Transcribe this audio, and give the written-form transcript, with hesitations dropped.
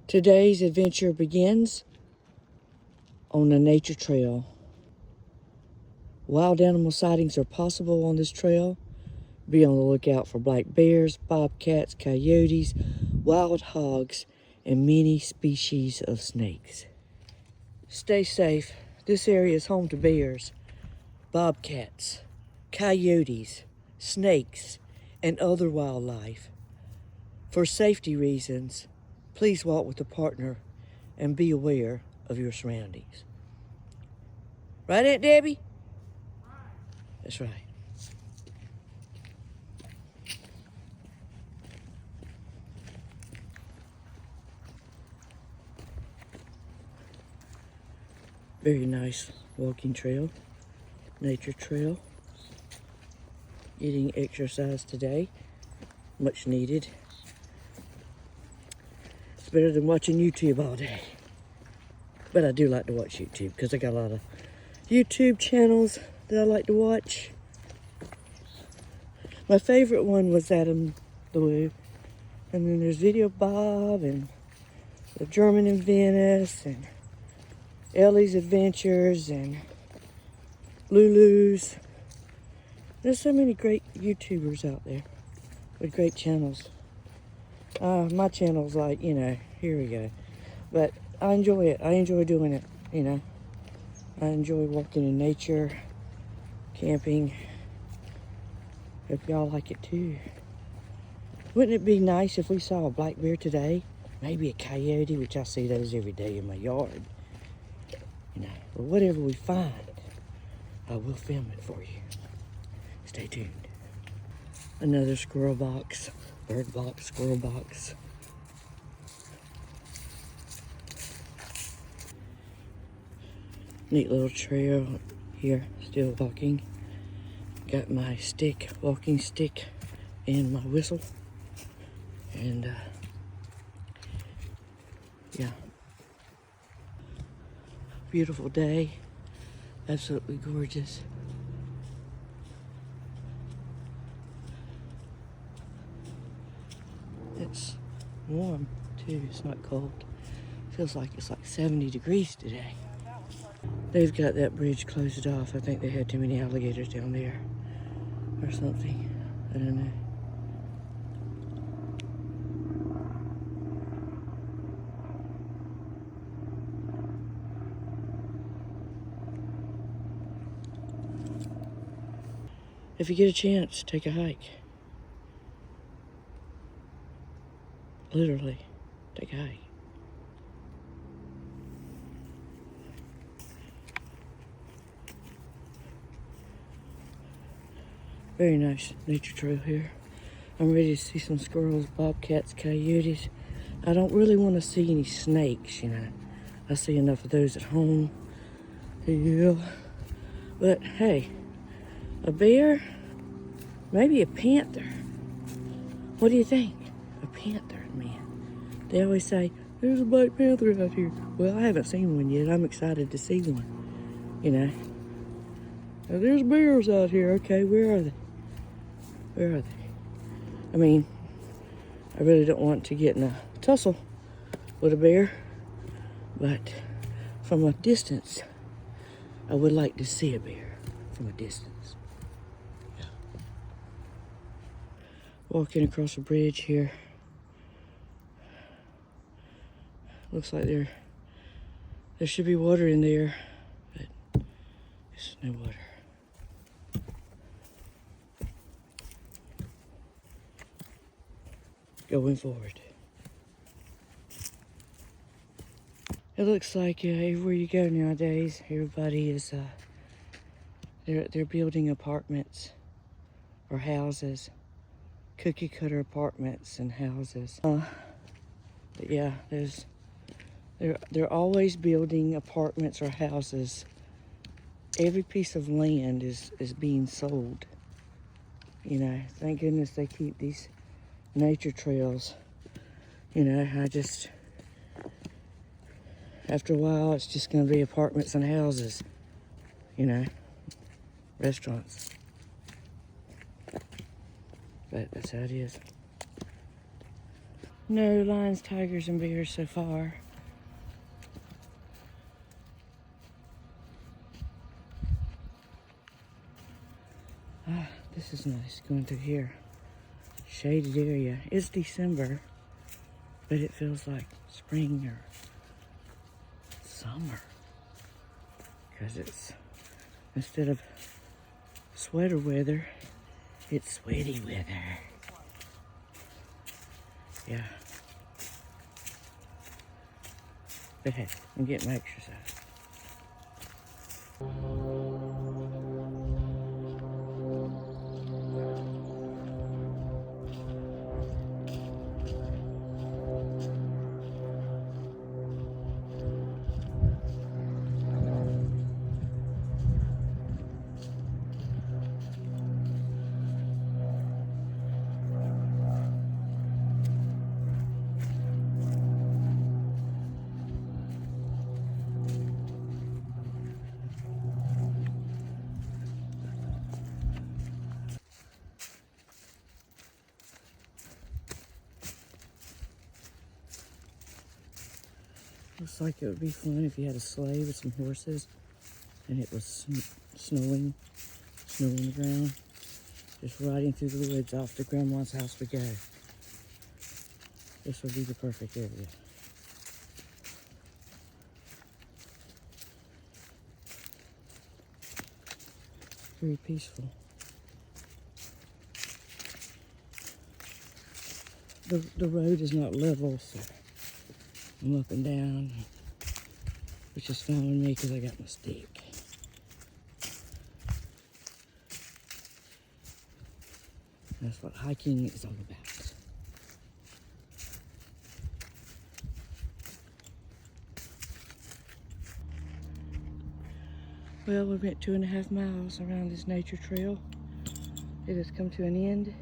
Today's adventure begins on a nature trail. Wild animal sightings are possible on this trail. Be on the lookout for black bears, bobcats, coyotes, wild hogs, and many species of snakes. Stay safe. This area is home to bears, bobcats, coyotes, snakes, and other wildlife. For safety reasons, please walk with a partner and be aware of your surroundings. Right, Aunt Debbie? That's right. Very nice walking trail, nature trail. Getting exercise today, much needed. It's better than watching YouTube all day. But I do like to watch YouTube because I got a lot of YouTube channels that I like to watch. My favorite one was Adam the Woo. And then there's Video Bob and the German in Venice and Ellie's Adventures and Lulu's. There's so many great YouTubers out there with great channels. My channel's like, here we go. But I enjoy it. I enjoy doing it, I enjoy walking in nature, camping. Hope y'all like it too. Wouldn't it be nice if we saw a black bear today? Maybe a coyote, which I see those every day in my yard. But whatever we find, I will film it for you. Stay tuned. Another squirrel box, bird box, squirrel box. Neat little trail here, still walking. Got my stick, walking stick, and my whistle. And yeah. Beautiful day. Absolutely gorgeous. It's warm too, it's not cold. Feels like it's like 70 degrees today. They've got that bridge closed off. I think they had too many alligators down there or something. I don't know. If you get a chance, take a hike. Literally, take a hike. Very nice nature trail here. I'm ready to see some squirrels, bobcats, coyotes. I don't really want to see any snakes, I see enough of those at home. Yeah. But hey, a bear, maybe a panther. What do you think? A panther, man. They always say, there's a black panther out here. Well, I haven't seen one yet. I'm excited to see one, Now, there's bears out here. Okay, where are they? Where are they? I mean, I really don't want to get in a tussle with a bear, but from a distance, I would like to see a bear from a distance. Yeah. Walking across a bridge here. Looks like there should be water in there, but there's no water. Going forward. It looks like everywhere you go nowadays, everybody is they're building apartments or houses, cookie cutter apartments and houses. But yeah, they're always building apartments or houses. Every piece of land is being sold. Thank goodness they keep these nature trails. After a while, it's just going to be apartments and houses, restaurants. But that's how it is. No lions, tigers, and bears so far. Ah, this is nice going through here. Shaded area. It's December, but it feels like spring or summer. Because it's, instead of sweater weather, it's sweaty weather. Yeah. But hey, I'm getting my exercise. Looks like it would be fun if you had a sleigh with some horses and it was snowing, snow on the ground. Just riding through the woods off to Grandma's house we go. This would be the perfect area. Very peaceful. The road is not level, so I'm up and down, which is fine with me because I got my stick. That's what hiking is all about. Well, we went 2.5 miles around this nature trail. It has come to an end.